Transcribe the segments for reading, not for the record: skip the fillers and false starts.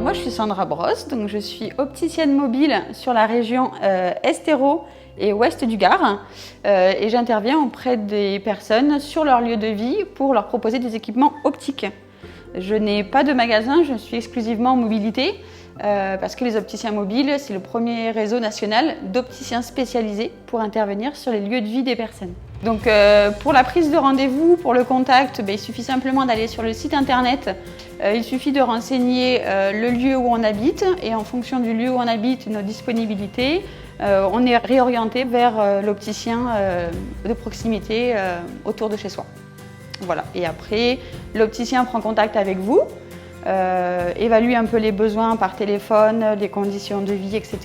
moi je suis Sandra Brosse, donc je suis opticienne mobile sur la région Est-Hérault et ouest du Gard et j'interviens auprès des personnes sur leur lieu de vie pour leur proposer des équipements optiques. Je n'ai pas de magasin, je suis exclusivement en mobilité parce que les opticiens mobiles, c'est le premier réseau national d'opticiens spécialisés pour intervenir sur les lieux de vie des personnes. Donc pour la prise de rendez-vous, pour le contact, il suffit simplement d'aller sur le site internet. Il suffit de renseigner le lieu où on habite et en fonction du lieu où on habite, nos disponibilités, on est réorienté vers l'opticien de proximité autour de chez soi. Voilà. Et après, l'opticien prend contact avec vous, évalue un peu les besoins par téléphone, les conditions de vie, etc.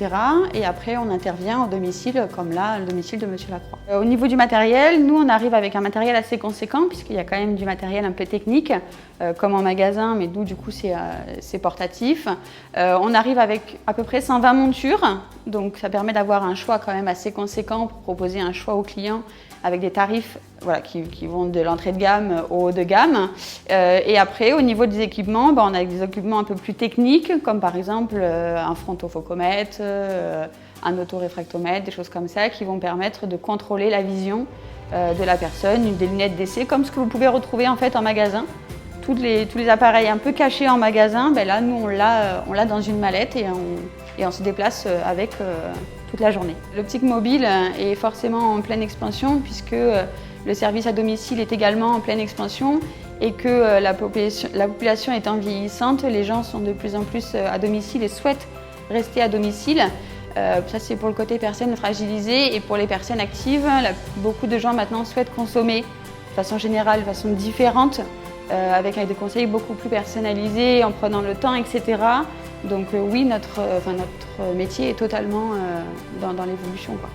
Et après, on intervient au domicile, comme là, le domicile de Monsieur Lacroix. Au niveau du matériel, nous, on arrive avec un matériel assez conséquent, puisqu'il y a quand même du matériel un peu technique, comme en magasin, mais nous, du coup, c'est portatif. On arrive avec à peu près 120 montures, donc ça permet d'avoir un choix quand même assez conséquent pour proposer un choix aux clients avec des tarifs qui vont de l'entrée de gamme au haut de gamme. Et après, au niveau des équipements, on a des équipements un peu plus techniques, comme par exemple un frontofocomètre, un autoréfractomètre, des choses comme ça, qui vont permettre de contrôler la vision de la personne, des lunettes d'essai, comme ce que vous pouvez retrouver en fait en magasin. Tous les appareils un peu cachés en magasin, là, nous, on l'a dans une mallette et on se déplace avec toute la journée. L'optique mobile est forcément en pleine expansion puisque le service à domicile est également en pleine expansion et que la population étant vieillissante, les gens sont de plus en plus à domicile et souhaitent rester à domicile. Ça c'est pour le côté personnes fragilisées et pour les personnes actives, beaucoup de gens maintenant souhaitent consommer de façon générale, de façon différente, avec des conseils beaucoup plus personnalisés, en prenant le temps, etc. Donc oui, notre métier est totalement dans l'évolution, quoi.